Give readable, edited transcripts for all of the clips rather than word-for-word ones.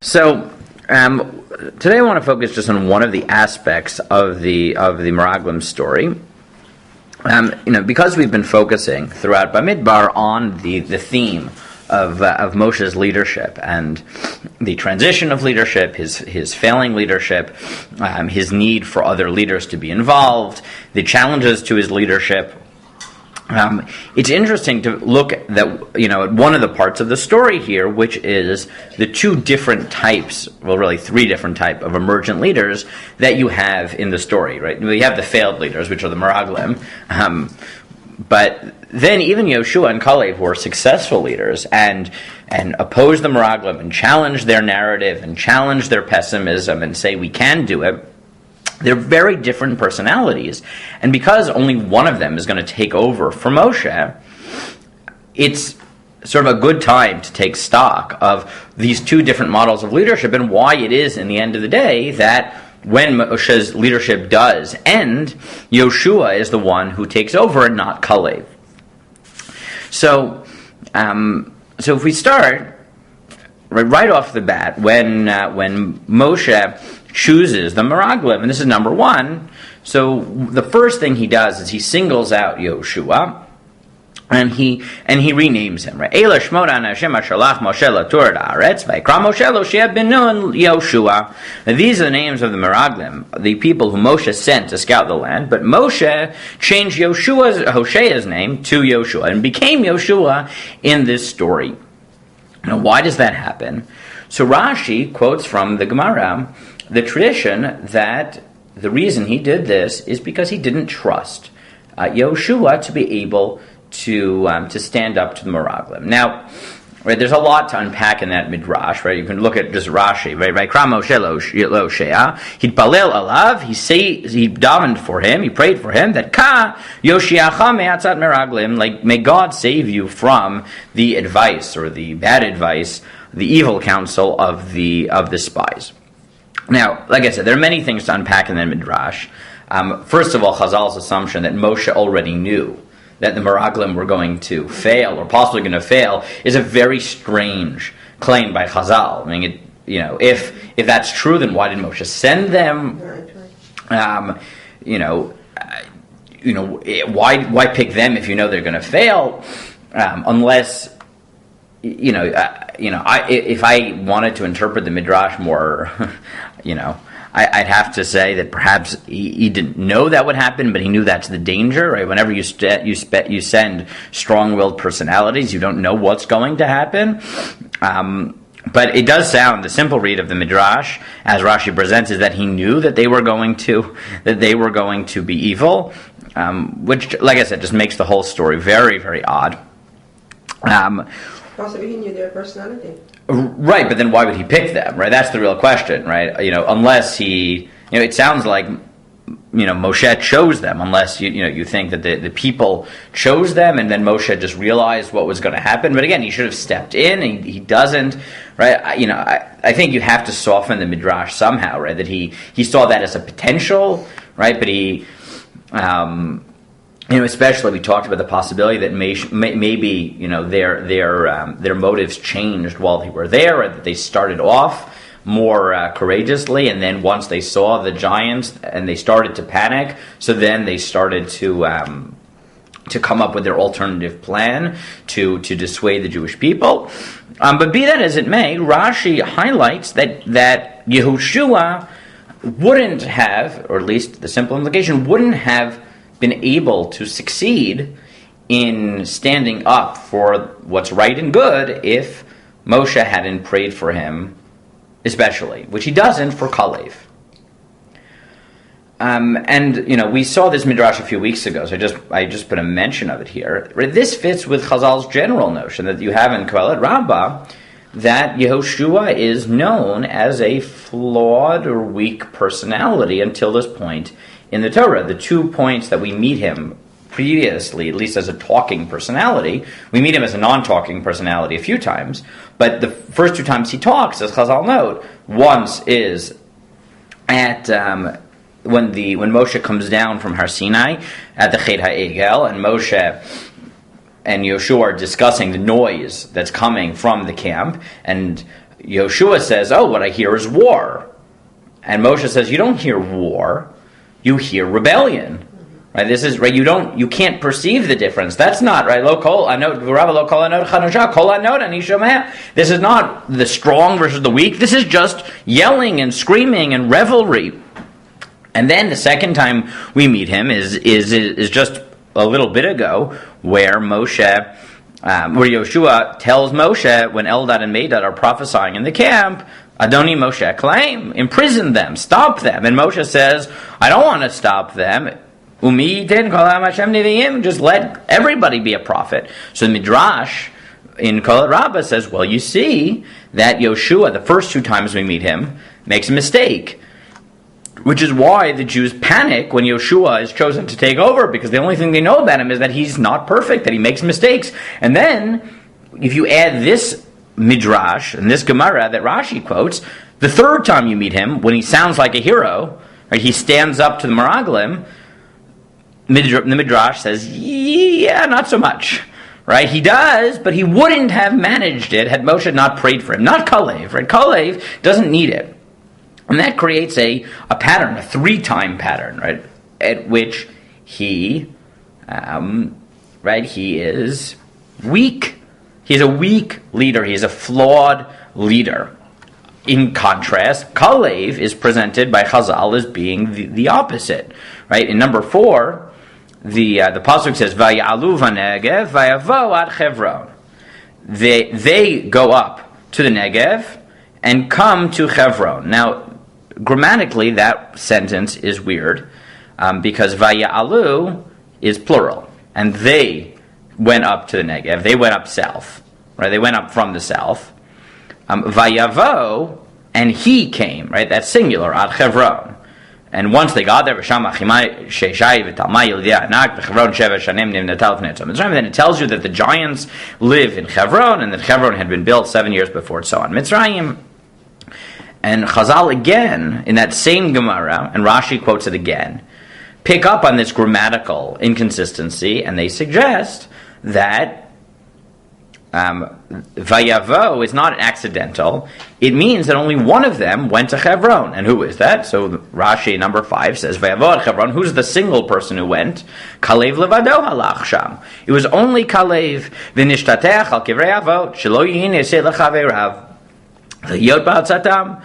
So today I want to focus just on one of the aspects of the Meraglim story. Because we've been focusing throughout Bamidbar on the theme of Moshe's leadership and the transition of leadership, his failing leadership, his need for other leaders to be involved, the challenges to his leadership. It's interesting to look at one of the parts of the story here, which is the two different types, well, really three different types of emergent leaders that you have in the story, right? We have the failed leaders, which are the Meraglim, but then even Yehoshua and Kalev were successful leaders and opposed the Meraglim and challenged their narrative and challenged their pessimism and say, we can do it. They're very different personalities. And because only one of them is going to take over for Moshe, it's sort of a good time to take stock of these two different models of leadership and why it is, in the end of the day, that when Moshe's leadership does end, Yehoshua is the one who takes over and not Kalev. So if we start right off the bat, when Moshe chooses the Meraglim, and this is number one. So the first thing he does is he singles out Yehoshua, and he renames him. Right? Eila Shmot Hashem Shalach Moshe LaTorah Haaretz Vayikra Moshe Lo She'eh Ben Nun Yehoshua. These are the names of the Meraglim, the people who Moshe sent to scout the land. But Moshe changed Hoshea's name to Yehoshua and became Yehoshua in this story. Now, why does that happen? So Rashi quotes from the Gemara the tradition that the reason he did this is because he didn't trust Yehoshua to be able to stand up to the Meraglim. Now, right, there's a lot to unpack in that midrash. Right, you can look at just Rashi. Right, Vayikra Moshe Lo She'eh. He'd palel alav. He davened for him. He prayed for him that Ka Yoshiacha me'atzat Meraglim. Like, may God save you from the advice or the bad advice, the evil counsel of the spies. Now, like I said, there are many things to unpack in the midrash. First of all, Chazal's assumption that Moshe already knew that the Meraglim were going to fail or possibly going to fail is a very strange claim by Chazal. I mean, if that's true, then why did Moshe send them? Why pick them if you know they're going to fail? Unless if I wanted to interpret the midrash more, I'd have to say that perhaps he didn't know that would happen, but he knew that's the danger, right? Whenever you send strong-willed personalities, you don't know what's going to happen. But it does sound, the simple read of the midrash, as Rashi presents, is that he knew that they were going to be evil, which, like I said, just makes the whole story very, very odd. Possibly he knew their personality. Right, but then why would he pick them, right? That's the real question, right? Unless he, it sounds like, Moshe chose them, unless, you think that the people chose them and then Moshe just realized what was going to happen. But again, he should have stepped in, and he doesn't, right? I think you have to soften the midrash somehow, right? That he saw that as a potential, right? But he, especially we talked about the possibility that maybe their motives changed while they were there, or that they started off more courageously, and then once they saw the giants and they started to panic, so then they started to come up with their alternative plan to dissuade the Jewish people. But be that as it may, Rashi highlights that Yehoshua wouldn't have, or at least the simple implication, wouldn't have been able to succeed in standing up for what's right and good if Moshe hadn't prayed for him, especially, which he doesn't for Kalev. We saw this midrash a few weeks ago, so I just put a mention of it here. This fits with Chazal's general notion that you have in Kalev Rabbah, that Yehoshua is known as a flawed or weak personality until this point in the Torah. The 2 points that we meet him previously, at least as a talking personality, we meet him as a non-talking personality a few times, but the first 2 times he talks, as Chazal note, once is at when Moshe comes down from Har Sinai at the Chet HaEgel, and Moshe and Yehoshua are discussing the noise that's coming from the camp, and Yehoshua says, "Oh, what I hear is war," and Moshe says, "You don't hear war, you hear rebellion." Right? This is right. You can't perceive the difference. That's not right. This is not the strong versus the weak. This is just yelling and screaming and revelry. And then the second time we meet him is just a little bit ago, where Yehoshua tells Moshe when Eldad and Medad are prophesying in the camp, Adoni Moshe claim, imprison them, stop them. And Moshe says, I don't want to stop them. Just let everybody be a prophet. So the Midrash in Kalev Rabbah says, well, you see that Yehoshua, the first two times we meet him, makes a mistake. Which is why the Jews panic when Yehoshua is chosen to take over, because the only thing they know about him is that he's not perfect, that he makes mistakes. And then, if you add this Midrash and this Gemara that Rashi quotes, the third time you meet him, when he sounds like a hero, right, he stands up to the Meraglim, the Midrash says, yeah, not so much. Right? He does, but he wouldn't have managed it had Moshe not prayed for him. Not Kalev. Right? Kalev doesn't need it. And that creates a pattern, a 3-time pattern, right? At which he is weak. He's a weak leader. He's a flawed leader. In contrast, Kalev is presented by Chazal as being the opposite, right? In number 4, the pasuk says, "Vayalu v'negev vayavo ad Chevron." They go up to the Negev and come to Chevron. Now, grammatically, that sentence is weird because Vayalu is plural, and they went up to the Negev. They went up south, right? They went up from the south. Vayavo, and he came, right? That's singular, ad Chevron. And once they got there, then it tells you that the giants live in Chevron, and that Chevron had been built 7 years before it's so on Mitzrayim. And Chazal again, in that same Gemara, and Rashi quotes it again, pick up on this grammatical inconsistency, and they suggest that Vayavo is not accidental. It means that only one of them went to Chevron. And who is that? So Rashi, number 5, says, Vayavo at Chevron. Who's the single person who went? Kalev levado halach sham. It was only Kalev. V'nishtatech al kivrei avot, shelo yihin yeseh lechaverav. Yot ba'atzatam.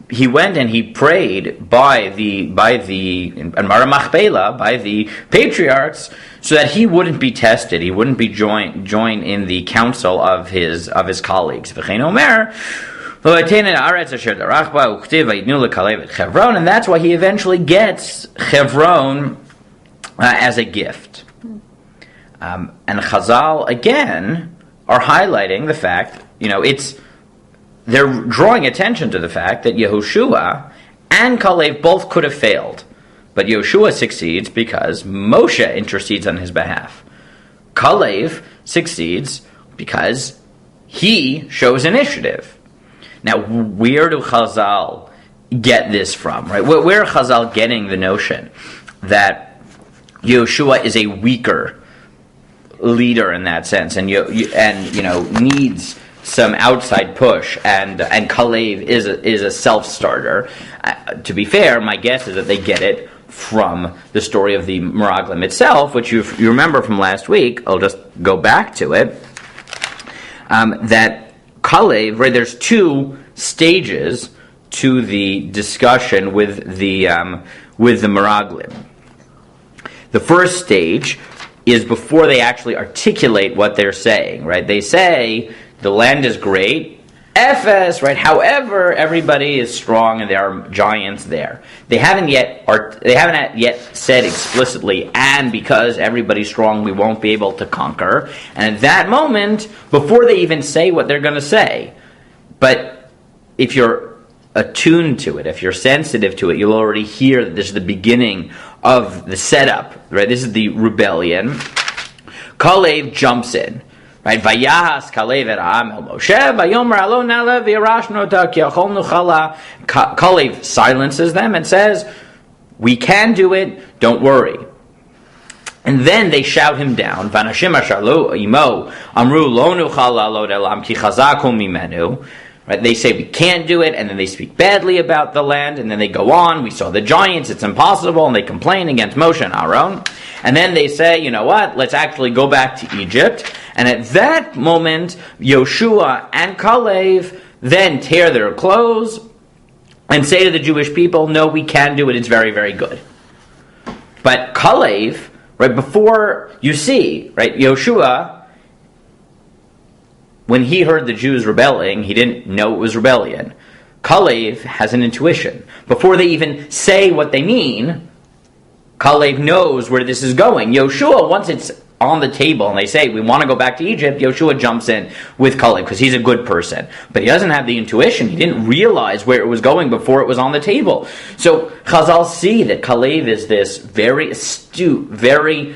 He went and he prayed by the Mara Machpelah, by the patriarchs, so that he wouldn't be tested, he wouldn't be joined in the council of his colleagues. V'chein omer, and that's why he eventually gets Chevron as a gift. And Chazal again are highlighting the fact, they're drawing attention to the fact that Yehoshua and Kalev both could have failed. But Yehoshua succeeds because Moshe intercedes on his behalf. Kalev succeeds because he shows initiative. Now, where do Chazal get this from? Right? Where are Chazal getting the notion that Yehoshua is a weaker leader in that sense, and needs some outside push, and Kalev is a self-starter? To be fair, my guess is that they get it from the story of the Meraglim itself, which you remember from last week. I'll just go back to it. That Kalev, right? There's 2 stages to the discussion with the Meraglim. The first stage is before they actually articulate what they're saying. Right? They say the land is great, Ephes, right? However, everybody is strong and there are giants there. They haven't yet said explicitly, and because everybody's strong, we won't be able to conquer. And at that moment, before they even say what they're going to say, but if you're attuned to it, if you're sensitive to it, you'll already hear that this is the beginning of the setup, right? This is the rebellion. Kalev jumps in. Right, Vayahas Kalev et ha'am el Moshe, Vayomer alo na'alev v'yarashnu ota ki achol nuchala. Kalev silences them and says, "We can do it. Don't worry." And then they shout him down. Vanashim asher lo imo amru lo nuchala lo delam ki chazak hu mimenu. Right? They say we can't do it, and then they speak badly about the land, and then they go on, we saw the giants, it's impossible, and they complain against Moshe and Aaron. And then they say, you know what, let's actually go back to Egypt. And at that moment, Yehoshua and Kalev then tear their clothes and say to the Jewish people, no, we can do it, it's very, very good. But Kalev, right, before you see, right, Yehoshua, when he heard the Jews rebelling, he didn't know it was rebellion. Kalev has an intuition. Before they even say what they mean, Kalev knows where this is going. Yehoshua, once it's on the table and they say, we want to go back to Egypt, Yehoshua jumps in with Kalev because he's a good person. But he doesn't have the intuition. He didn't realize where it was going before it was on the table. So Chazal see that Kalev is this very astute, very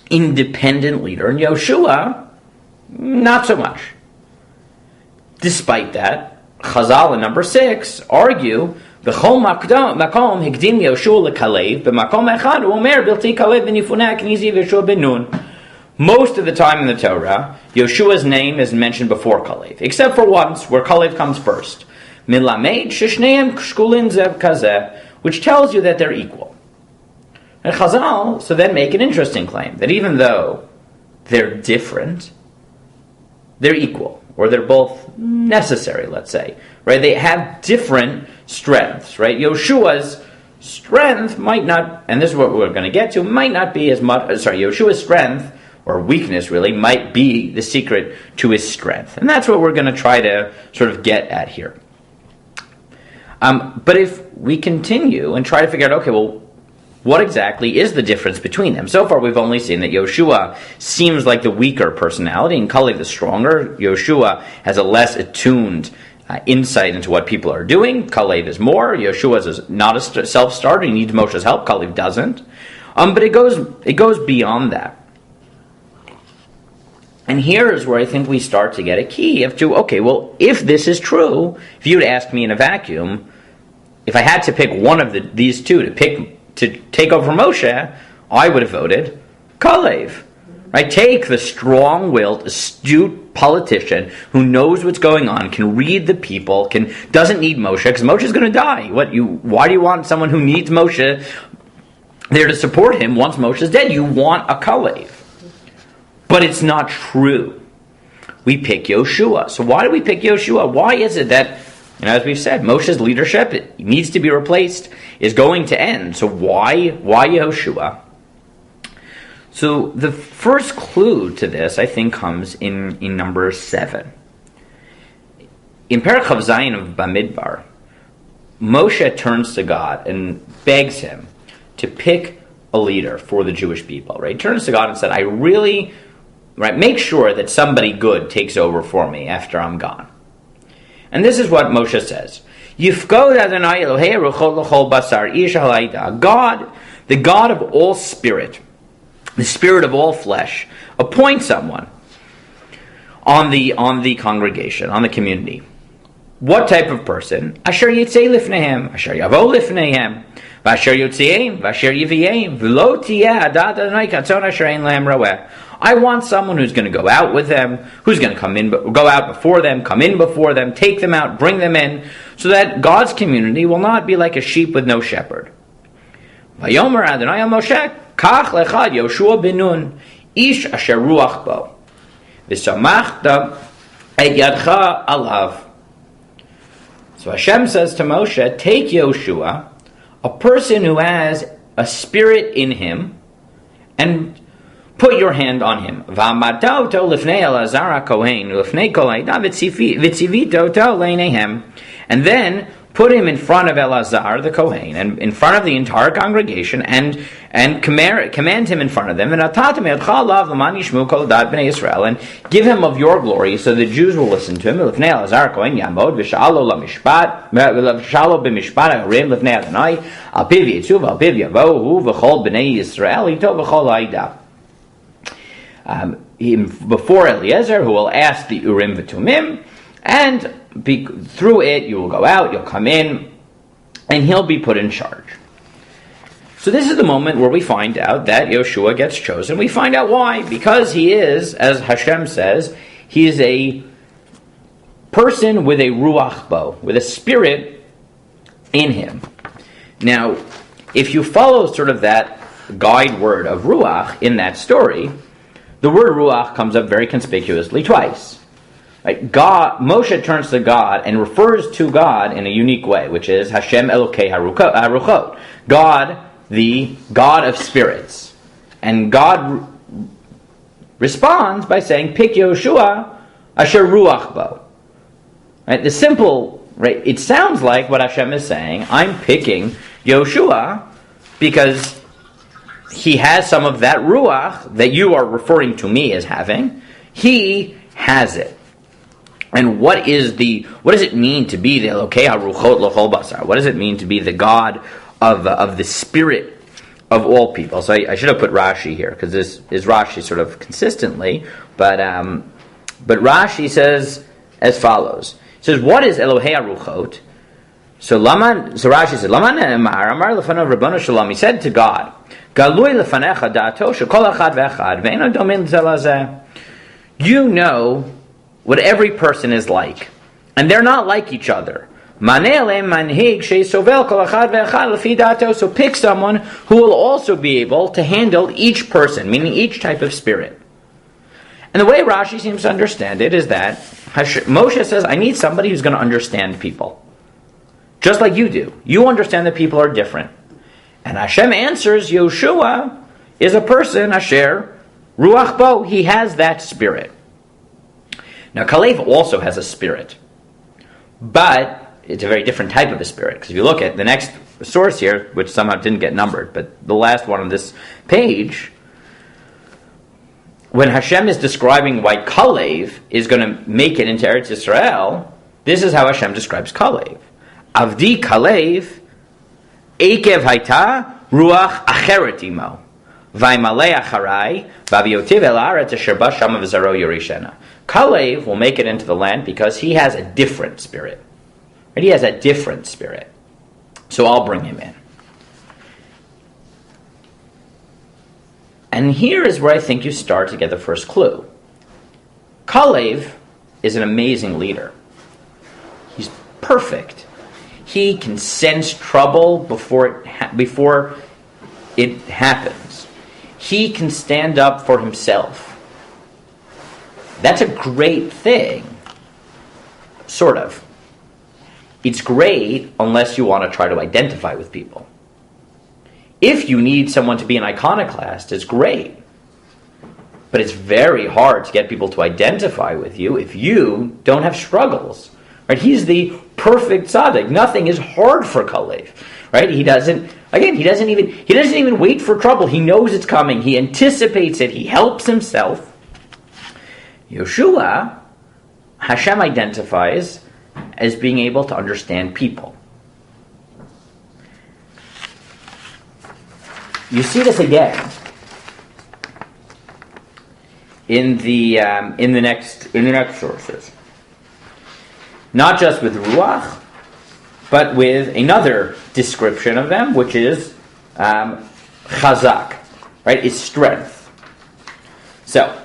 independent leader. And Yehoshua, not so much. Despite that, Chazal in number 6 argue B'chol makom hikdim Yehoshua leKalev b'makom echad u'omer bilti Kalev ben Yefuneh k'nizi v'Yehoshua ben Nun. Most of the time in the Torah, Yeshua's name is mentioned before Kalev, except for once where Kalev comes first. Milamed sheshneim shkulin zev kazeh, which tells you that they're equal. And Chazal so then make an interesting claim that even though they're different, they're equal, or they're both necessary, let's say. Right? They have different strengths, right? Yeshua's strength might not, and this is what we're going to get to, might not be as much, Yeshua's strength, or weakness really, might be the secret to his strength. And that's what we're going to try to sort of get at here. But if we continue and try to figure out, okay, well, what exactly is the difference between them? So far, we've only seen that Yehoshua seems like the weaker personality, and Kalev the stronger. Yehoshua has a less attuned insight into what people are doing. Kalev is more. Yehoshua is not a self-starter. He needs Moshe's help. Kalev doesn't. But it goes beyond that. And here is where I think we start to get a key of to, okay, well, if this is true, if you'd asked me in a vacuum, if I had to pick one of these two to take over Moshe, I would have voted Kalev. Right? Take the strong-willed, astute politician who knows what's going on, can read the people, doesn't need Moshe, because Moshe's going to die. Why do you want someone who needs Moshe there to support him once Moshe's dead? You want a Kalev. But it's not true. We pick Yehoshua. So why do we pick Yehoshua? Why is it that, as we've said, Moshe's leadership needs to be replaced, is going to end. So why Yehoshua? So the first clue to this, I think, comes in number 7. In Perek Chav Zayin of Bamidbar, Moshe turns to God and begs him to pick a leader for the Jewish people. Right? He turns to God and said, I really, make sure that somebody good takes over for me after I'm gone. And this is what Moshe says. Yifkod Adonai Elohei Ruchot L'chol Basar Ish Halayda. God, the God of all spirit, the spirit of all flesh, appoint someone on the congregation, on the community. What type of person? Asher Yitzei Lifnehem, Asher Yavo Lifnehem, Vasher Yotzeim, Vasher Yivieim, V'lo Tiyeh Adat Adonai Katzon Asher Ein Lehem Raweh. I want someone who's going to go out with them, who's going to go out before them, come in before them, take them out, bring them in, so that God's community will not be like a sheep with no shepherd. Vayomer Adonai al Moshe, Kach lechad Yehoshua ben Nun, ish asher ruach bo, v'samachta et yadcha alav. So Hashem says to Moshe, take Yehoshua, a person who has a spirit in him, and put your hand on him. V'amarta oto lifnei Elazar HaKohen, lifnei kol ha'ida v'tzivito oto leinehem. And then put him in front of Elazar the Kohen, and in front of the entire congregation, and command him in front of them, and give him of your glory, so the Jews will listen to him. Before Eliezer, who will ask the Urim v'Tumim, and through it you will go out, you'll come in, and he'll be put in charge. So this is the moment where we find out that Yehoshua gets chosen. We find out why. Because he is, as Hashem says, he is a person with a ruach bo, with a spirit in him. Now, if you follow sort of that guide word of ruach in that story, the word ruach comes up very conspicuously twice. Right? Moshe turns to God and refers to God in a unique way, which is Hashem Elokei Haruchot, God, the God of spirits. And God responds by saying, Pik Yehoshua Asher Ruach Bo. Right? The simple, right? It sounds like what Hashem is saying. I'm picking Yehoshua because he has some of that ruach that you are referring to me as having. He has it. And what does it mean to be the Elokei HaRuchot L'chol Basar? What does it mean to be the God of the spirit of all people? So I should have put Rashi here, because this is Rashi sort of consistently, but Rashi says as follows. He says, what is Elokei HaRuchot? So Rashi said, Lama ne'emar, Amar lefanav Rabbanu Shalom, he said to God, Galui lefanecha da'ato shekol echad ve'echad ve'eno domin ze lazeh. You know what every person is like, and they're not like each other. So pick someone who will also be able to handle each person, meaning each type of spirit. And the way Rashi seems to understand it is that Moshe says, I need somebody who's going to understand people. Just like you do. You understand that people are different. And Hashem answers, Yehoshua is a person, Asher, Ruach Bo, he has that spirit. Now, Kalev also has a spirit, but it's a very different type of a spirit. Because if you look at the next source here, which somehow didn't get numbered, but the last one on this page, when Hashem is describing why Kalev is going to make it into Eretz Yisrael, this is how Hashem describes Kalev. Avdi Kalev, Ekev Haita, Ruach Acheret Imo. Vaimalei Acharai, Vaviotiv El Aretz Asher Ba Shama V'Zaro Yorishena. Kalev will make it into the land because he has a different spirit. Right? He has a different spirit. So I'll bring him in. And here is where I think you start to get the first clue. Kalev is an amazing leader. He's perfect. He can sense trouble before it happens. He can stand up for himself. That's a great thing. Sort of. It's great unless you want to try to identify with people. If you need someone to be an iconoclast, it's great. But it's very hard to get people to identify with you if you don't have struggles. Right? He's the perfect tzaddik. Nothing is hard for Kalev. Right? He doesn't even wait for trouble. He knows it's coming. He anticipates it. He helps himself. Yehoshua, Hashem identifies as being able to understand people. You see this again in the next sources. Not just with ruach, but with another description of them, which is chazak, right? It's strength. So,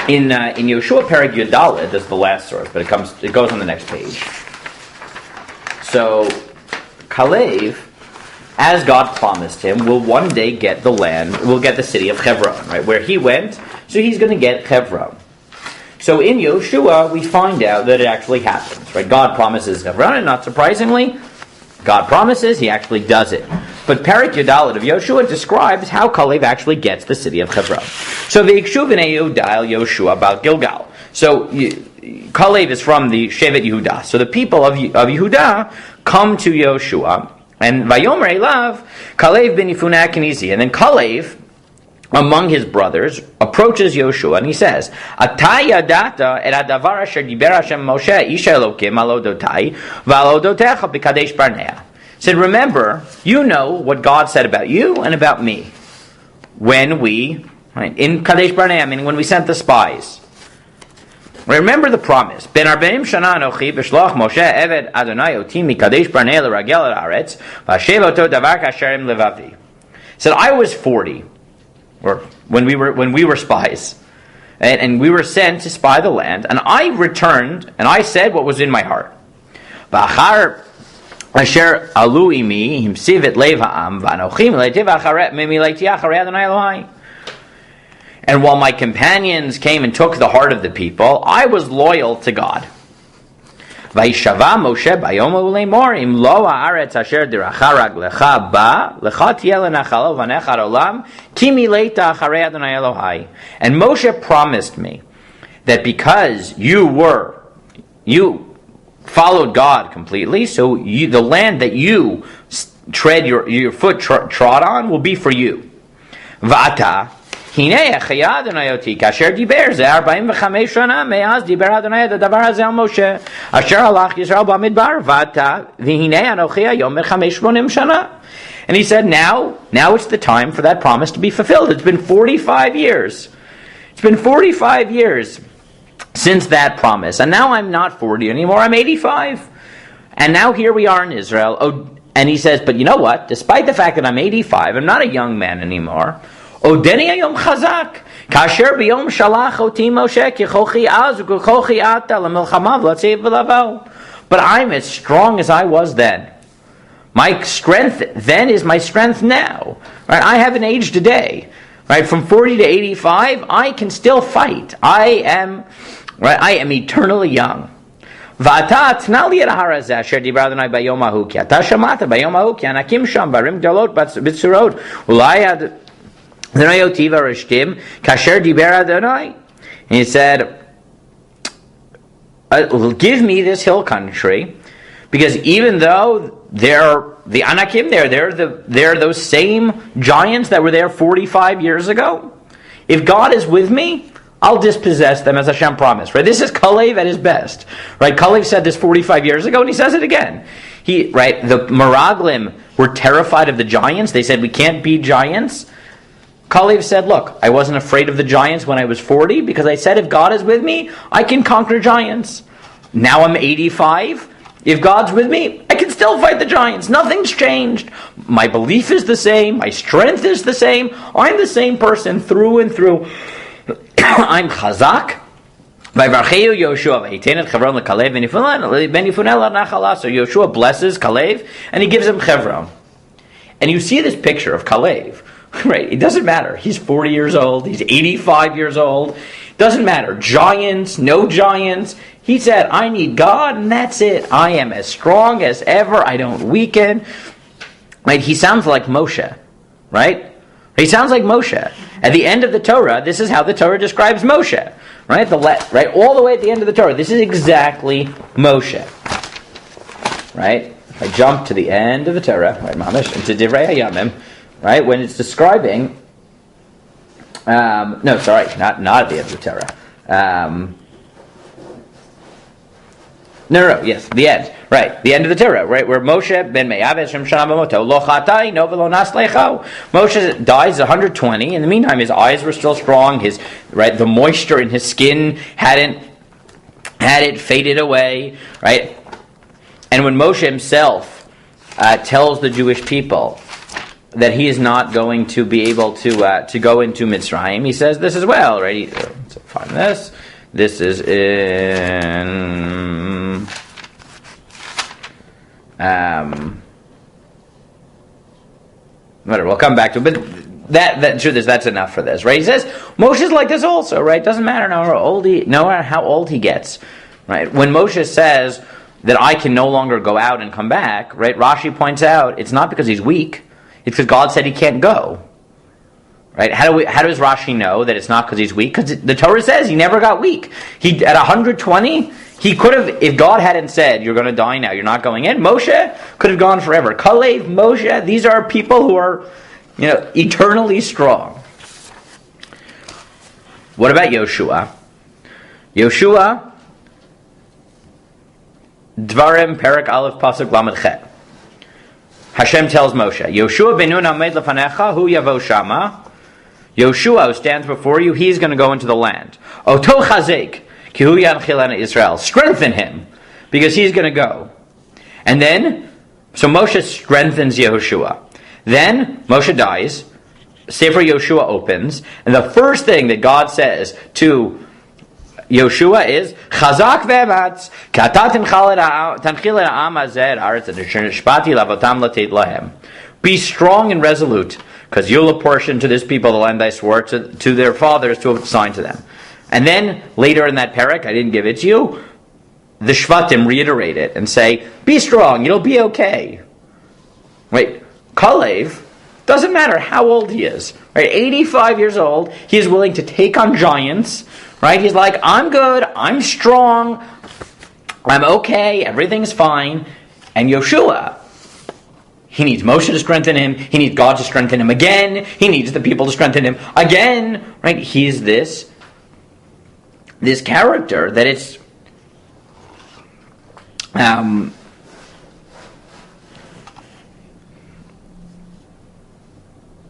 in Yehoshua Perek Yudalid, that's the last source, but it goes on the next page. So, Kalev, as God promised him, will one day get the land, will get the city of Hebron, right? Where he went, so he's going to get Hebron. So in Yehoshua, we find out that it actually happens, right? God promises Hebron, and not surprisingly, God promises, he actually does it. But Perek Yudalid of Yehoshua describes how Kalev actually gets the city of Hebron. So V'yikshu b'nei Yehuda el Yehoshua bal Gilgal. So Kalev is from the Shevet Yehuda. So the people of Yehuda come to Yehoshua, and Vayomer Elav Kalev ben Yefune Kenizi, and then Kalev, among his brothers, approaches Yehoshua and he says, Ata yadata et hadavar asher diber Hashem Moshe isha Elokim al odotai v'al odotecha b'kadesh barnea. Said, remember, you know what God said about you and about me when we, right, in Kadesh Barnea, meaning when we sent the spies. Remember the promise. Ben arbaim shana anochi b'shloach Moshe eved Adonai oti mikadesh Barnea l'ragel ha'aretz v'ashev oto davar kasherim levavi. Said, I was 40, or when we were spies, and we were sent to spy the land, and I returned, and I said what was in my heart. V'achar asher alu imi himsiv et lev ha'am v'anochi mileiti acharei Adonai Elohai. And while my companions came and took the heart of the people, I was loyal to God. Vayishava Moshe bayom u'leimor im lo haaretz asher diracha raglecha ba lecha tiyeh lenachalo v'nechad olam ki mileita acharei Adonai Elohai. And Moshe promised me that because you followed God completely, so the land that you tread your foot trod on will be for you. V'ata Hine echaya Adonai oti kasher diber ze 45 shana me'az diber Adonai et hadavar hazeh al Moshe asher halach Yisrael b'midbar v'ata v'hine anochi hayom 85 shana. And he said, now it's the time for that promise to be fulfilled. It's been 45 years. It's been 45 years since that promise. And now I'm not 40 anymore, I'm 85. And now here we are in Israel. Oh, and he says, but you know what? Despite the fact that I'm 85, I'm not a young man anymore. Odeni hayom chazak, kasher biyom shalach oti Moshe kichochi az u'kichochi ata lemilchama v'latzev v'lavo. But I'm as strong as I was then. My strength then is my strength now. Right? I haven't aged a day. Right? From 40 to 85, I can still fight. I am eternally young. V'ata tna li et hahar hazeh asher diber Adonai bayom hahu ki ata shamata bayom hahu ki anakim sham barim gdolot b'tzurot ulai Adonai oti v'arishtim kasher diber Adonai. And he said, give me this hill country, because even though they're the Anakim, they're those same giants that were there 45 years ago. If God is with me, I'll dispossess them as Hashem promised. Right? This is Kalev at his best. Right? Kalev said this 45 years ago, and he says it again. The Meraglim were terrified of the giants. They said, we can't beat giants. Kalev said, look, I wasn't afraid of the giants when I was 40, because I said if God is with me, I can conquer giants. Now I'm 85. If God's with me, I can still fight the giants. Nothing's changed. My belief is the same. My strength is the same. I'm the same person through and through. I'm chazak. So Yehoshua blesses Kalev, and he gives him Chevron. And you see this picture of Kalev. Right? It doesn't matter. He's 40 years old. He's 85 years old. Doesn't matter. Giants, no giants. He said, I need God, and that's it. I am as strong as ever. I don't weaken. Right? He sounds like Moshe. Right? He sounds like Moshe. At the end of the Torah, this is how the Torah describes Moshe. Right? Right? All the way at the end of the Torah, this is exactly Moshe. Right? If I jump to the end of the Torah, right, Mamish, into Divrei Hayamim, right, when it's describing, not at the end of the Torah. Yes, the end. Right, the end of the Torah, right, where Moshe ben Me'av Shem Shana B'moto Lo Chatai No V'Lo Nas Lecho. Moshe dies 120. In the meantime, his eyes were still strong. The moisture in his skin hadn't faded away. Right, and when Moshe himself tells the Jewish people that he is not going to be able to go into Mitzrayim, he says this as well. Right, so find this. This is in whatever. We'll come back to it, but that's enough for this, right? He says Moshe's like this also, right? Doesn't matter no matter how old he gets, right? When Moshe says that I can no longer go out and come back, right? Rashi points out it's not because he's weak; it's because God said he can't go. Right? How does Rashi know that it's not because he's weak? Because the Torah says he never got weak. He at 120, he could have, if God hadn't said you're going to die now, you're not going in. Moshe could have gone forever. Kalev, Moshe, these are people who are, eternally strong. What about Yehoshua? Yehoshua, Dvarim Perek Aleph Pasuk Lamed Chet. Hashem tells Moshe, Yehoshua ben Nun hamed lefanecha hu yavo shama. Yehoshua, who stands before you, he's going to go into the land. Oto chazek, ki hu yanchil Israel. Strengthen him, because he's going to go. And then, so Moshe strengthens Yehoshua. Then, Moshe dies. Sefer Yehoshua opens, and the first thing that God says to Yehoshua is Chazak ve'ematz kata tanchil ha'am hazeh haaretz nishpati lavotam latet lahem. Be strong and resolute, because you'll apportion to this people the land I swore to their fathers to assign to them. And then later in that parak, I didn't give it to you, the Shvatim reiterate it and say, be strong, it'll be okay. Right? Kalev, doesn't matter how old he is. Right? 85 years old, he is willing to take on giants. Right? He's like, I'm good, I'm strong, I'm okay, everything's fine. And Yehoshua, he needs Moshe to strengthen him, he needs God to strengthen him again, he needs the people to strengthen him again. Right? He's this character that it's and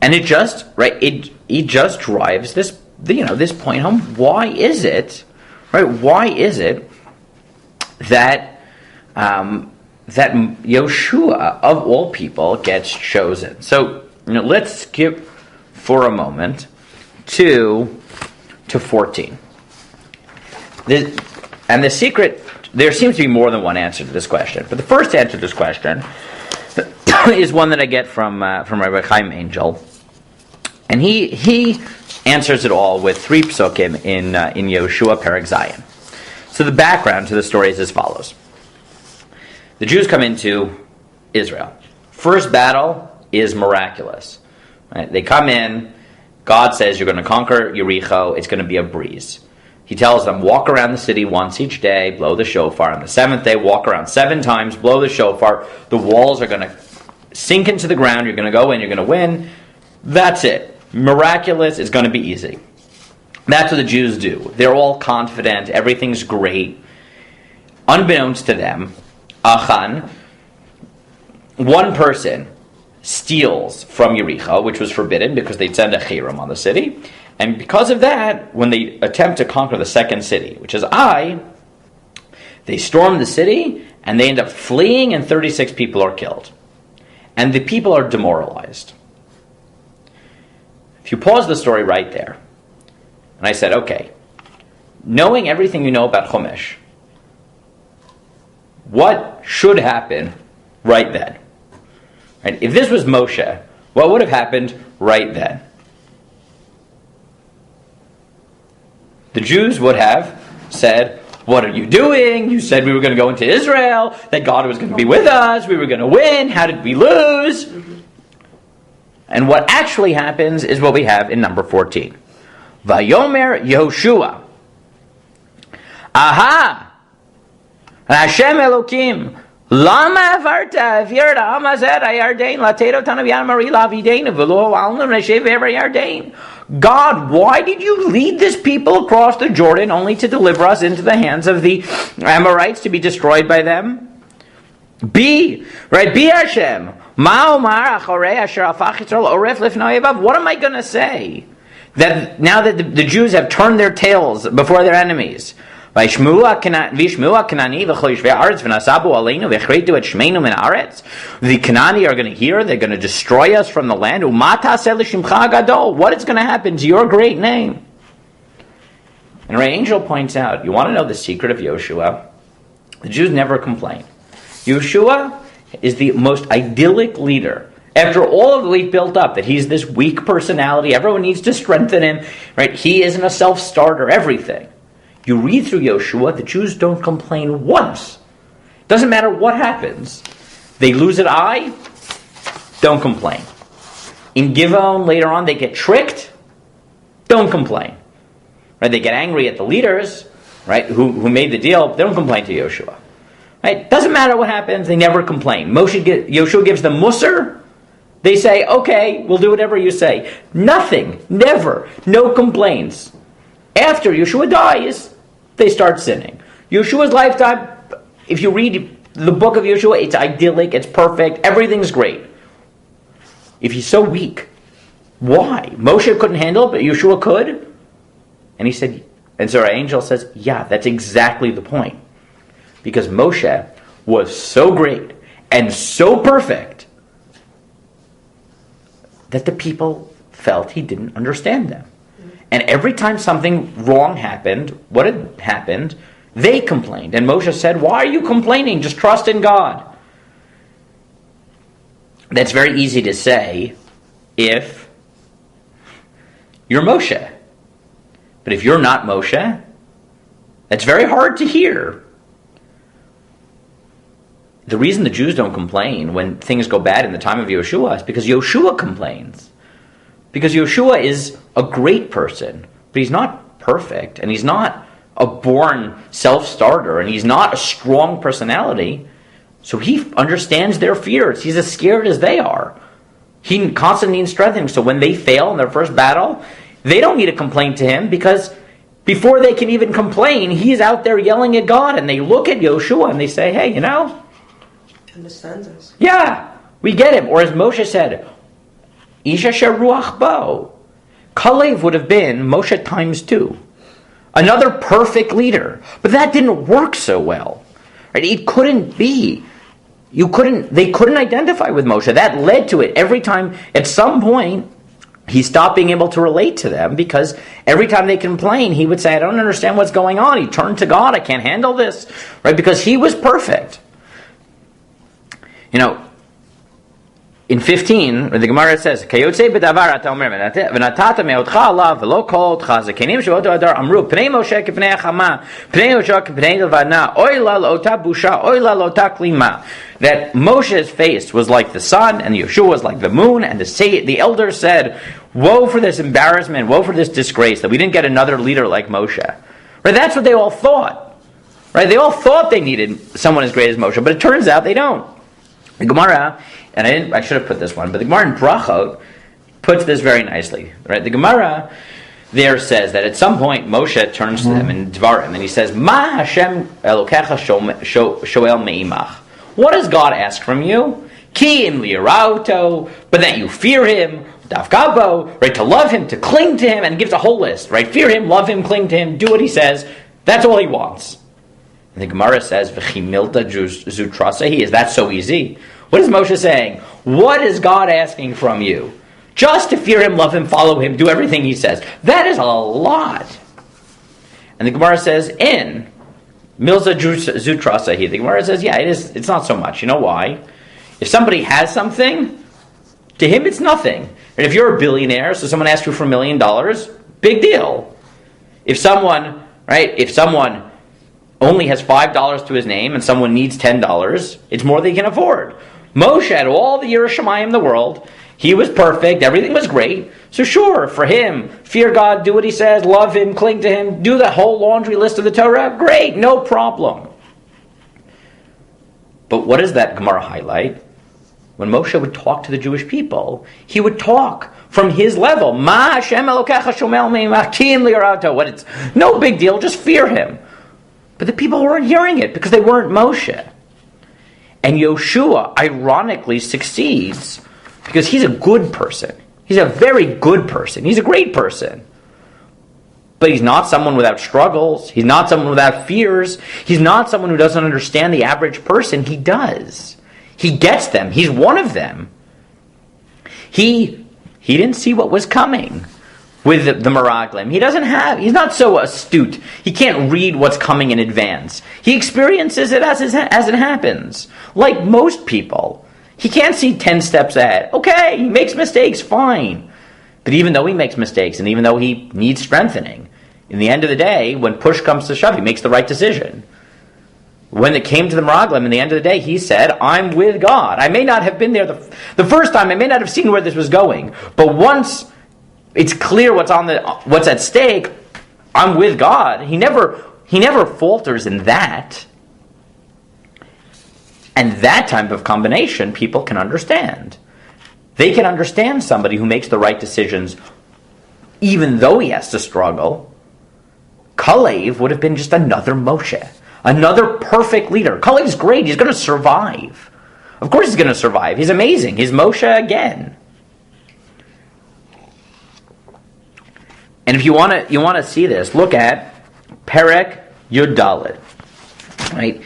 it just it just drives this this point home. Why is it that Yehoshua of all people gets chosen? So let's skip for a moment to 14. And the secret, there seems to be more than one answer to this question. But the first answer to this question is one that I get from Rabbi Chaim Angel. And he answers it all with 3 psukim in Yehoshua Perek Zayin. So the background to the story is as follows. The Jews come into Israel. First battle is miraculous. Right? They come in, God says you're going to conquer Yericho, it's going to be a breeze. He tells them, walk around the city once each day, blow the shofar. On the 7th day, walk around 7 times, blow the shofar. The walls are going to sink into the ground. You're going to go in, you're going to win. That's it. Miraculous is going to be easy. That's what the Jews do. They're all confident. Everything's great. Unbeknownst to them, Achan, one person steals from Yericho, which was forbidden because they'd send a chiram on the city. And because of that, when they attempt to conquer the second city, which is Ai, they storm the city and they end up fleeing and 36 people are killed. And the people are demoralized. If you pause the story right there, and I said, okay, knowing everything you know about Chumash, what should happen right then? Right? If this was Moshe, what would have happened right then? The Jews would have said, what are you doing? You said we were going to go into Israel, that God was going to be with us, we were going to win, how did we lose? And what actually happens is what we have in number 14. Vayomer Yehoshua. Aha! Hashem Elokim. Lama avarta avir ha'am hazeh hayarden lateid otanu b'yad mari lavideinu v'lo alnu neshev ever yarden. God, why did you lead this people across the Jordan only to deliver us into the hands of the Amorites to be destroyed by them? Be Hashem. What am I going to say? That now that the Jews have turned their tails before their enemies, the Canaani are going to hear, they're going to destroy us from the land. What is going to happen to your great name? And Ray Angel points out, you want to know the secret of Yehoshua? The Jews never complain. Yehoshua is the most idyllic leader. After all that we've built up, that he's this weak personality, everyone needs to strengthen him, right? He isn't a self-starter, everything. You read through Yehoshua, the Jews don't complain once. Doesn't matter what happens. They lose at Ai, don't complain. In Givon, later on, they get tricked, don't complain. Right? They get angry at the leaders, right, who made the deal, they don't complain to Yehoshua. Right? Doesn't matter what happens, they never complain. Yehoshua gives them musar, they say, okay, we'll do whatever you say. Nothing, never, no complaints. After Yehoshua dies, they start sinning. Yeshua's lifetime, if you read the book of Yehoshua, it's idyllic, it's perfect, everything's great. If he's so weak, why? Moshe couldn't handle it, but Yehoshua could? And he said, and so our angel says, yeah, that's exactly the point. Because Moshe was so great and so perfect that the people felt he didn't understand them. And every time something wrong happened, what had happened, they complained. And Moshe said, why are you complaining? Just trust in God. That's very easy to say if you're Moshe. But if you're not Moshe, that's very hard to hear. The reason the Jews don't complain when things go bad in the time of Yehoshua is because Yehoshua complains. Because Yehoshua is a great person, but he's not perfect, and he's not a born self-starter, and he's not a strong personality. So he understands their fears. He's as scared as they are. He constantly needs strengthening. So when they fail in their first battle, they don't need to complain to him, because before they can even complain, he's out there yelling at God, and they look at Yehoshua and they say, hey, understands us. Yeah, we get him. Or as Moshe said, Isha sheruach bo. Kalev would have been Moshe times 2. Another perfect leader. But that didn't work so well. Right? It couldn't be. They couldn't identify with Moshe. That led to it. Every time, at some point, he stopped being able to relate to them, because every time they complain, he would say, I don't understand what's going on. He turned to God, I can't handle this. Right? Because he was perfect. In 15, the Gemara says, "Kayotze b'davar ata omer v'natata me'otcha alav v'lo kol otcha zekenim shevoto adar amru pnei Moshe k'pnei Chama pnei Yehoshua k'pnei Levana oy la l'ota busha oy la l'ota klima." That Moshe's face was like the sun and Yehoshua was like the moon, and the elders said, "Woe for this embarrassment! Woe for this disgrace that we didn't get another leader like Moshe." Right? That's what they all thought. Right? They all thought they needed someone as great as Moshe, but it turns out they don't. The Gemara, and I should have put this one, but the Gemara in Brachot puts this very nicely. Right? The Gemara there says that at some point Moshe turns to them in Dvarim and he says, Ma Hashem Elokecha shoel me'imach. What does God ask from you? Ki im lirauto, but that you fear him, davkabo, right? To love him, to cling to him, and gives a whole list, right? Fear him, love him, cling to him, do what he says. That's all he wants. And the Gemara says, V'chimilta zutrasahi. Is that so easy? What is Moshe saying? What is God asking from you? Just to fear him, love him, follow him, do everything he says. That is a lot. And the Gemara says, in Milza zutrasahi. The Gemara says, yeah, it's not so much. You know why? If somebody has something, to him it's nothing. And if you're a billionaire, so someone asks you for $1 million, big deal. If someone only has $5 to his name and someone needs $10, it's more than he can afford. Moshe had all the Yiras Shamayim in the world. He was perfect. Everything was great. So sure, for him, fear God, do what he says, love him, cling to him, do the whole laundry list of the Torah. Great, no problem. But what does that Gemara highlight? When Moshe would talk to the Jewish people, he would talk from his level. Ma Hashem Elokecha shomel me'imach ki im lirauto. What? It's no big deal. Just fear him. But the people weren't hearing it because they weren't Moshe. And Yehoshua, ironically, succeeds because he's a good person. He's a very good person. He's a great person. But he's not someone without struggles. He's not someone without fears. He's not someone who doesn't understand the average person. He does. He gets them. He's one of them. He didn't see what was coming with the Meraglim. He's not so astute. He can't read what's coming in advance. He experiences it as it happens. Like most people. He can't see 10 steps ahead. Okay, he makes mistakes, fine. But even though he makes mistakes, and even though he needs strengthening, in the end of the day, when push comes to shove, he makes the right decision. When it came to the Meraglim, in the end of the day, he said, I'm with God. I may not have been there the first time, I may not have seen where this was going, but once it's clear what's at stake, I'm with God. He never falters in that. And that type of combination people can understand. They can understand somebody who makes the right decisions even though he has to struggle. Kalev would have been just another Moshe. Another perfect leader. Kalev's great. He's going to survive. Of course he's going to survive. He's amazing. He's Moshe again. And if you want to see this, look at Perek Yud Dalet. Right?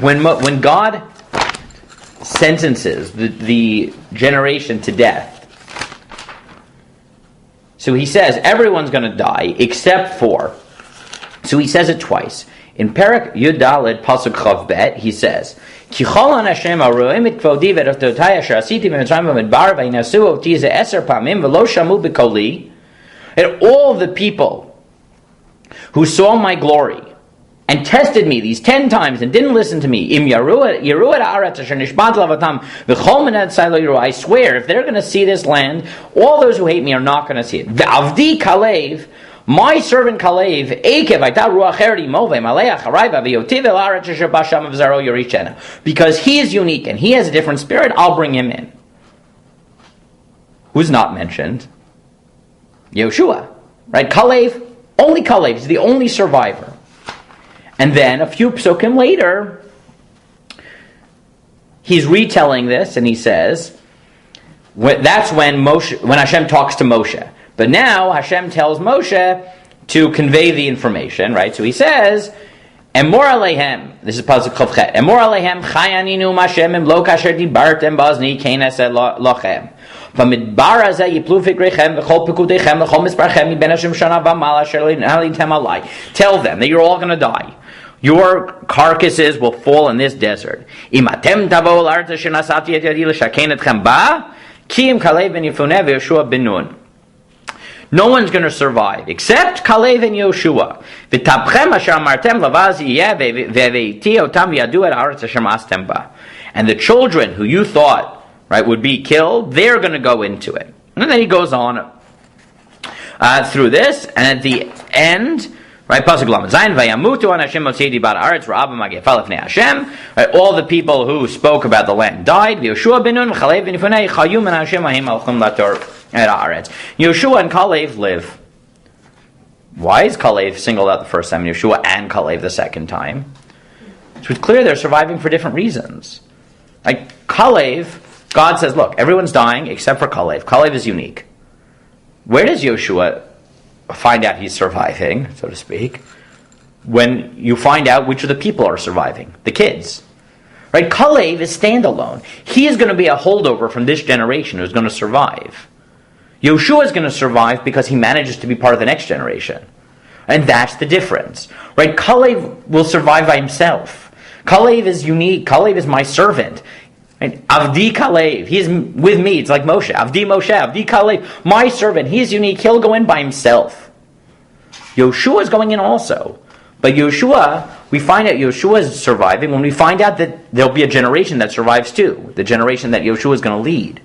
When God sentences the generation to death, So he says everyone's going to die except for. So he says it twice. In Perek Yud Daled Pasuk Chav Bet, he says, "Ki cholan Hashem aroim et kvodi ve'rototay asher asiti b'mitzrayim b'midbar v'inasu oti ze eser pamim v'lo shamu b'koli." And all the people who saw my glory and tested me these 10 times and didn't listen to me, Im yaru et haaretz asher nishbat lavatam v'chol minad tzai lo yiru. I swear, if they're going to see this land, all those who hate me are not going to see it. V'avdi Kalev, my servant Kalev, because he is unique and he has a different spirit, I'll bring him in. Who's not mentioned? Yehoshua, right? Kalev, only Kalev is the only survivor. And then a few psukim later, he's retelling this and he says, that's when Hashem talks to Moshe. But now Hashem tells Moshe to convey the information, right? So he says, "Emor alehem." This is pasuk Chav Chet. "Emor alehem chayaninu Hashem im lo kasher dibartem bazni keines lochem. V'midbar hazeh yiplu fikrechem v'chol pekudechem v'chol misparchem ben Hashem shana v'mal asher halitem alai." Tell them that you're all going to die. Your carcasses will fall in this desert. Imatem tavo l'artz asher nasati et yadi l'shaken etchem ba ki im Kalev and Yehoshua v'Yehoshua ben Nun. No one's going to survive except Kalev and Yehoshua. And the children who you thought, right, would be killed, they're going to go into it. And then he goes on through this, and at the end, right, pasuk lamed zayin vayamutu an Hashem motzei dibar haaretz ra'ab magefal lefnei Hashem. All the people who spoke about the land died. Yehoshua ben Nun, Kalev and Yehoshua chayu min Hashem ahim alchum lator. Yehoshua and Kalev live. Why is Kalev singled out the first time, Yehoshua and Kalev the second time? So it's clear they're surviving for different reasons. Like Kalev, God says, look, everyone's dying except for Kalev. Kalev is unique. Where does Yehoshua find out he's surviving, so to speak? When you find out which of the people are surviving. The kids. Right? Kalev is standalone. He is going to be a holdover from this generation who's going to survive. Yehoshua is going to survive because he manages to be part of the next generation. And that's the difference. Right? Kalev will survive by himself. Kalev is unique. Kalev is my servant. Right? Avdi Kalev. He's with me. It's like Moshe. Avdi Moshe. Avdi Kalev. My servant. He's unique. He'll go in by himself. Yehoshua is going in also. But Yehoshua, we find out Yehoshua is surviving when we find out that there'll be a generation that survives too. The generation that Yehoshua is going to lead.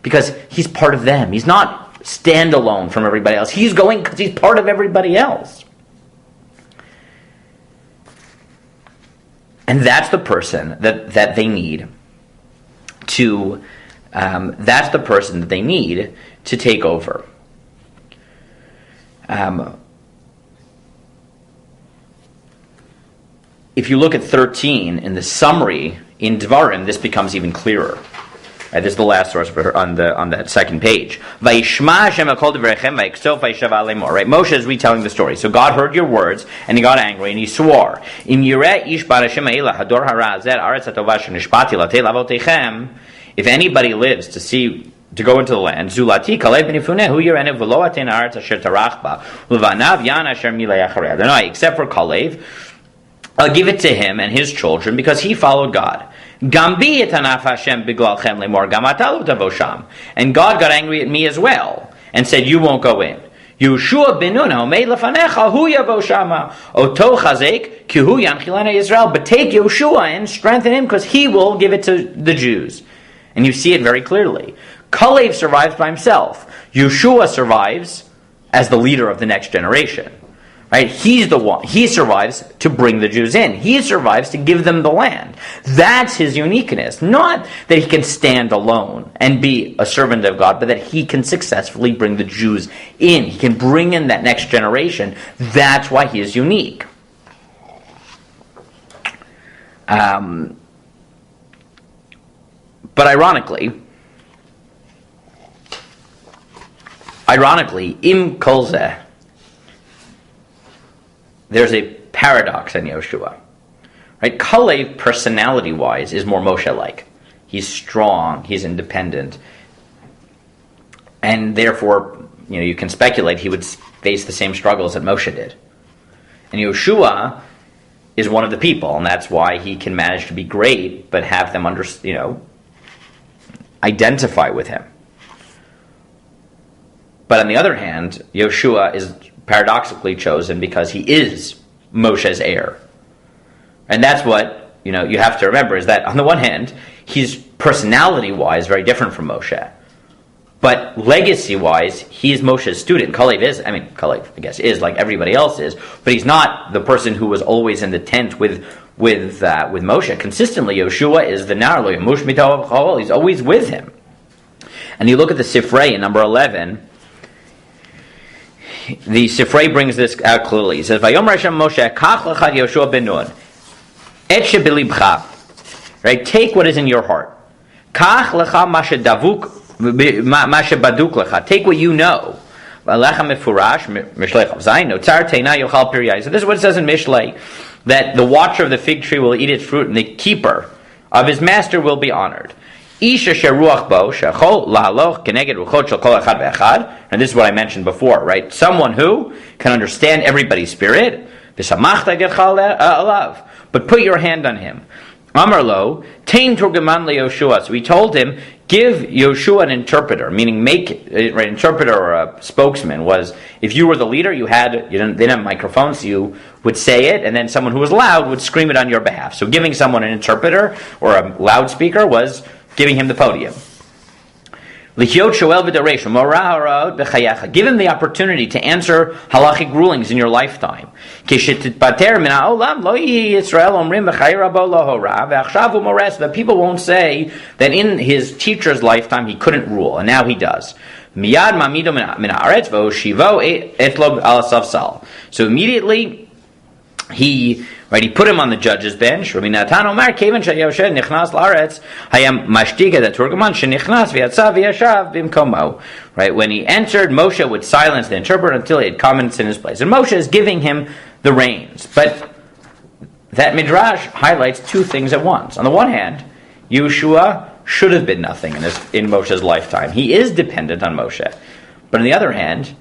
Because he's part of them. He's not standalone from everybody else. He's going because he's part of everybody else. And that's the person that they need to. That's the person that they need to take over. If you look at 13 in the summary in Devarim, this becomes even clearer. This is the last source on that second page. Right? Moshe is retelling the story. So God heard your words, and he got angry, and he swore. If anybody lives to go into the land, Zulati Kalev ben Yehoshua hu yirenev v'lo aten haaretz asher tarach ba ulvanav yan asher milei acharei Adonai. Except for Kalev, I'll give it to him and his children because he followed God. Gambi etanaf Hashem biglalchem lemor gamatalu tavosham. And God got angry at me as well and said, "You won't go in." Yehoshua ben Nun haomei lefanecha hu yavo shama oto chazek ki hu yanchilana Yisrael. But take Yehoshua and strengthen him because he will give it to the Jews. And you see it very clearly. Kalev survives by himself. Yehoshua survives as the leader of the next generation. Right? He's the one. He survives to bring the Jews in. He survives to give them the land. That's his uniqueness. Not that he can stand alone and be a servant of God, but that he can successfully bring the Jews in. He can bring in that next generation. That's why he is unique. But ironically, im kol zeh, there's a paradox in Yehoshua. Right? Kalev, personality-wise, is more Moshe-like. He's strong, he's independent, and therefore you can speculate he would face the same struggles that Moshe did. And Yehoshua is one of the people, and that's why he can manage to be great, but have them identify with him. But on the other hand, Yehoshua is paradoxically chosen because he is Moshe's heir. And that's what you have to remember, is that on the one hand, he's personality-wise very different from Moshe. But legacy-wise, he's Moshe's student. Kalev is like everybody else is, but he's not the person who was always in the tent with Moshe. Consistently, Yehoshua is the Narlo, Mush Mitav Chol. He's always with him. And you look at the Sifrei in number 11. The Sifrei brings this out clearly. He says, "Vayom Hashem Moshe, Kach lechad Yehoshua ben Nun, et shebelibcha." Right, take what is in your heart. Kach lecha mashe davuk. Take what you know. So this is what it says in Mishlei, that the watcher of the fig tree will eat its fruit, and the keeper of his master will be honored. And this is what I mentioned before, right? Someone who can understand everybody's spirit, but put your hand on him. Amarlo, Tain Turgaman Yehoshua. So he told him, give Yehoshua an interpreter, meaning make an interpreter or a spokesman. Was if you were the leader, they didn't have microphones, so you would say it, and then someone who was loud would scream it on your behalf. So giving someone an interpreter or a loudspeaker was giving him the podium. Give him the opportunity to answer halachic rulings in your lifetime. That people won't say that in his teacher's lifetime he couldn't rule, and now he does. So immediately he put him on the judge's bench. Right, when he entered, Moshe would silence the interpreter until he had come in his place. And Moshe is giving him the reins. But that midrash highlights two things at once. On the one hand, Yehoshua should have been nothing in Moshe's lifetime. He is dependent on Moshe. But on the other hand,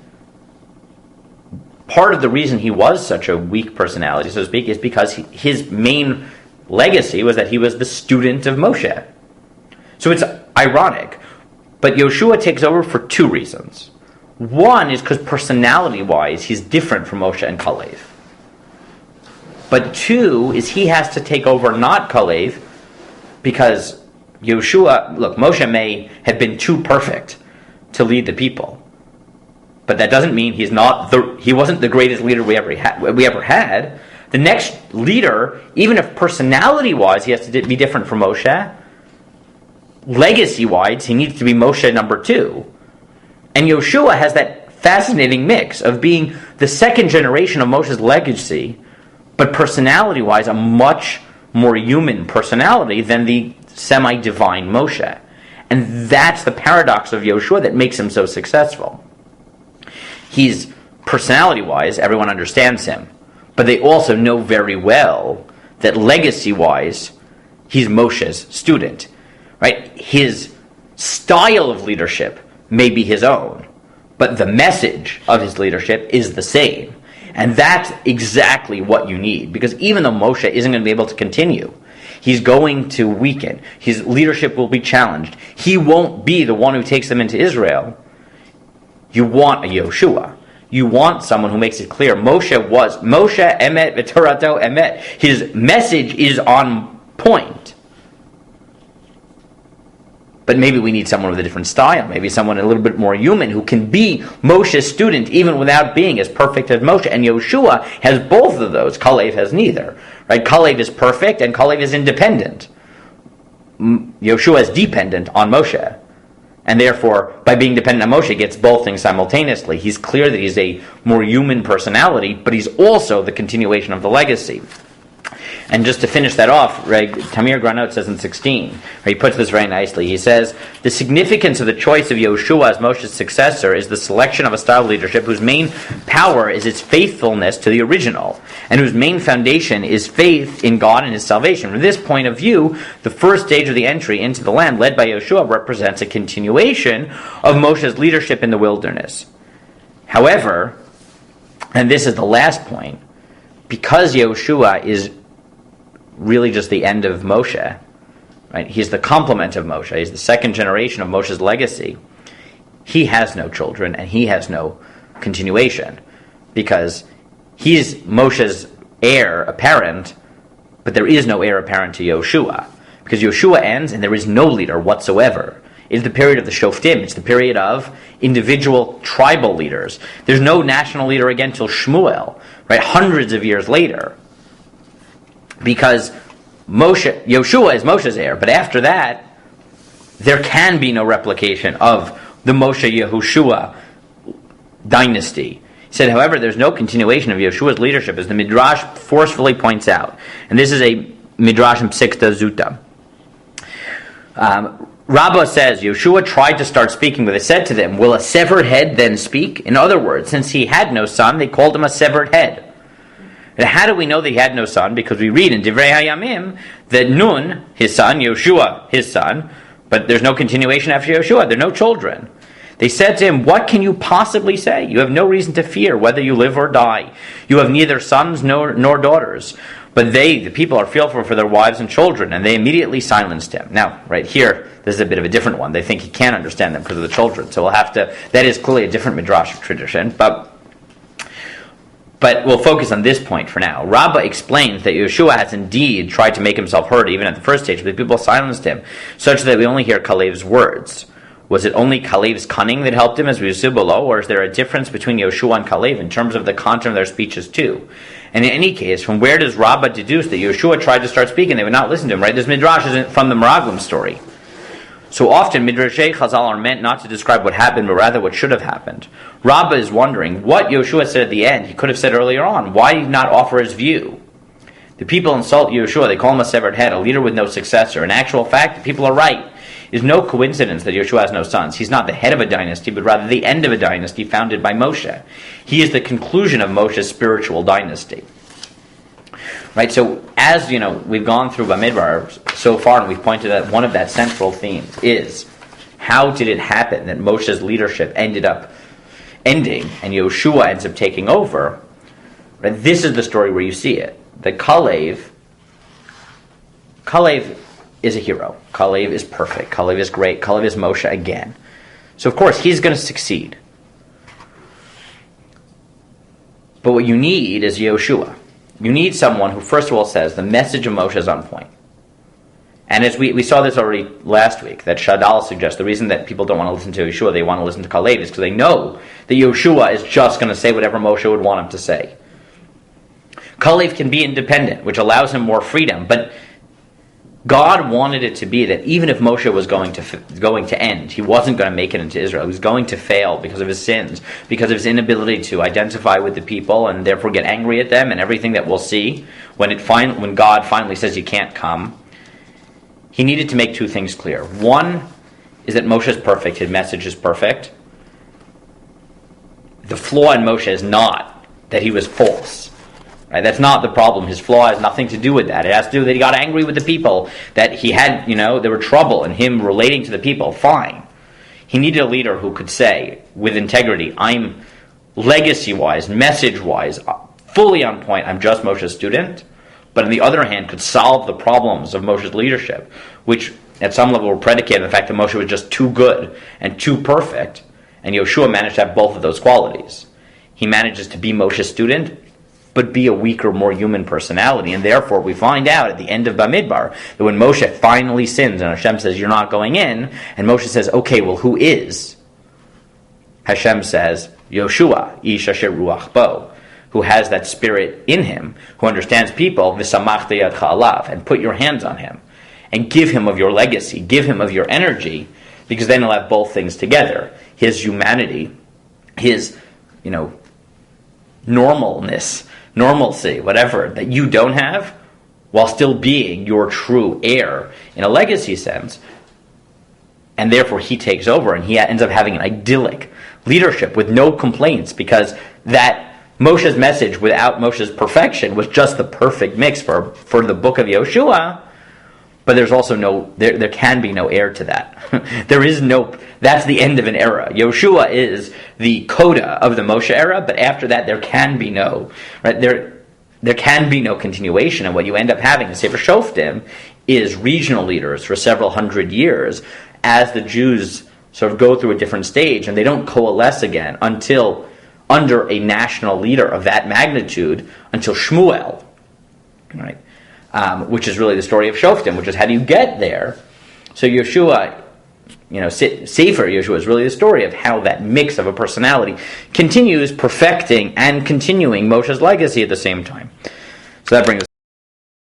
part of the reason he was such a weak personality, so to speak, is because his main legacy was that he was the student of Moshe. So it's ironic. But Yehoshua takes over for two reasons. One is because personality-wise, he's different from Moshe and Kalev. But two is he has to take over not Kalev, because Yehoshua, Moshe may have been too perfect to lead the people. But that doesn't mean he wasn't the greatest leader we ever had. The next leader, even if personality-wise he has to be different from Moshe, legacy-wise he needs to be Moshe number 2. And Yehoshua has that fascinating mix of being the second generation of Moshe's legacy, but personality-wise a much more human personality than the semi-divine Moshe. And that's the paradox of Yehoshua that makes him so successful. He's, personality-wise, everyone understands him. But they also know very well that legacy-wise, he's Moshe's student. Right? His style of leadership may be his own, but the message of his leadership is the same. And that's exactly what you need. Because even though Moshe isn't going to be able to continue, he's going to weaken. His leadership will be challenged. He won't be the one who takes them into Israel. You want a Yehoshua. You want someone who makes it clear. Moshe emet v'torato emet. His message is on point. But maybe we need someone with a different style. Maybe someone a little bit more human who can be Moshe's student even without being as perfect as Moshe. And Yehoshua has both of those. Kalev has neither. Right? Kalev is perfect and Kalev is independent. Yehoshua is dependent on Moshe. And therefore, by being dependent on Moshe, he gets both things simultaneously. He's clear that he's a more human personality, but he's also the continuation of the legacy. And just to finish that off, right, Tamir Granot says in 16, right, he puts this very nicely. He says, the significance of the choice of Yehoshua as Moshe's successor is the selection of a style of leadership whose main power is its faithfulness to the original, and whose main foundation is faith in God and His salvation. From this point of view, the first stage of the entry into the land led by Yehoshua represents a continuation of Moshe's leadership in the wilderness. However, and this is the last point, because Yehoshua is really just the end of Moshe, right? He's the complement of Moshe. He's the second generation of Moshe's legacy. He has no children and he has no continuation because he's Moshe's heir apparent, but there is no heir apparent to Yehoshua because Yehoshua ends and there is no leader whatsoever. It's the period of the Shoftim. It's the period of individual tribal leaders. There's no national leader again till Shmuel, right? Hundreds of years later. Because Yehoshua is Moshe's heir, but after that, there can be no replication of the Moshe Yehoshua dynasty. He said, however, there's no continuation of Yeshua's leadership, as the Midrash forcefully points out. And this is a Midrash in Psikta Zuta. Rabbah says, Yehoshua tried to start speaking, but they said to them, will a severed head then speak? In other words, since he had no son, they called him a severed head. And how do we know that he had no son? Because we read in Divrei Hayamim that Nun, his son, Yehoshua, his son, but there's no continuation after Yehoshua. There are no children. They said to him, what can you possibly say? You have no reason to fear whether you live or die. You have neither sons nor daughters. But the people, are fearful for their wives and children, and they immediately silenced him. Now, right here, this is a bit of a different one. They think he can't understand them because of the children. So we'll have to, that is clearly a different Midrash tradition, but we'll focus on this point for now. Rabbah explains that Yehoshua has indeed tried to make himself heard even at the first stage, but the people silenced him, such that we only hear Kalev's words. Was it only Kalev's cunning that helped him, as we see below, or is there a difference between Yehoshua and Kalev in terms of the content of their speeches too? And in any case, from where does Rabbah deduce that Yehoshua tried to start speaking, they would not listen to him, right? This Midrash isn't from the Meraglim story. So often, Midrashei Chazal are meant not to describe what happened, but rather what should have happened. Rabbah is wondering what Yehoshua said at the end. He could have said earlier on. Why not offer his view? The people insult Yehoshua. They call him a severed head, a leader with no successor. In actual fact, the people are right. It is no coincidence that Yehoshua has no sons. He's not the head of a dynasty, but rather the end of a dynasty founded by Moshe. He is the conclusion of Moshe's spiritual dynasty. Right, so as we've gone through Bamidbar so far, and we've pointed out one of that central themes is how did it happen that Moshe's leadership ended up ending and Yehoshua ends up taking over? Right, this is the story where you see it. That Kalev is a hero. Kalev is perfect. Kalev is great. Kalev is Moshe again. So of course he's going to succeed. But what you need is Yehoshua. You need someone who, first of all, says the message of Moshe is on point. And as we saw this already last week, that Shadal suggests the reason that people don't want to listen to Yehoshua, they want to listen to Kalev, is because they know that Yehoshua is just going to say whatever Moshe would want him to say. Kalev can be independent, which allows him more freedom, but God wanted it to be that even if Moshe was going to end, he wasn't going to make it into Israel. He was going to fail because of his sins, because of his inability to identify with the people and therefore get angry at them and everything that we'll see when God finally says you can't come. He needed to make two things clear. One is that Moshe is perfect. His message is perfect. The flaw in Moshe is not that he was false. Right, that's not the problem. His flaw has nothing to do with that. It has to do with that he got angry with the people, that he had, there were trouble in him relating to the people. Fine. He needed a leader who could say, with integrity, I'm legacy-wise, message-wise, fully on point. I'm just Moshe's student. But on the other hand, could solve the problems of Moshe's leadership, which at some level were predicated on the fact that Moshe was just too good and too perfect. And Yehoshua managed to have both of those qualities. He manages to be Moshe's student, but be a weaker, more human personality. And therefore, we find out at the end of Bamidbar that when Moshe finally sins and Hashem says, you're not going in, and Moshe says, okay, well, who is? Hashem says, Yehoshua, Ish Asher Ruach Bo, who has that spirit in him, who understands people, V'samachta yadcha alav, and put your hands on him, and give him of your legacy, give him of your energy, because then he'll have both things together. His humanity, his, normalcy, whatever, that you don't have, while still being your true heir in a legacy sense. And therefore he takes over and he ends up having an idyllic leadership with no complaints, because that Moshe's message without Moshe's perfection was just the perfect mix for the book of Yehoshua. But there's also there can be no heir to that. That's the end of an era. Yehoshua is the coda of the Moshe era, but after that there can be no, right? There can be no continuation, and what you end up having in Sefer Shoftim is regional leaders for several hundred years as the Jews sort of go through a different stage, and they don't coalesce again until under a national leader of that magnitude until Shmuel, right? Which is really the story of Shoftim, which is how do you get there? So Yehoshua, Sefer Yehoshua is really the story of how that mix of a personality continues perfecting and continuing Moshe's legacy at the same time. So that brings us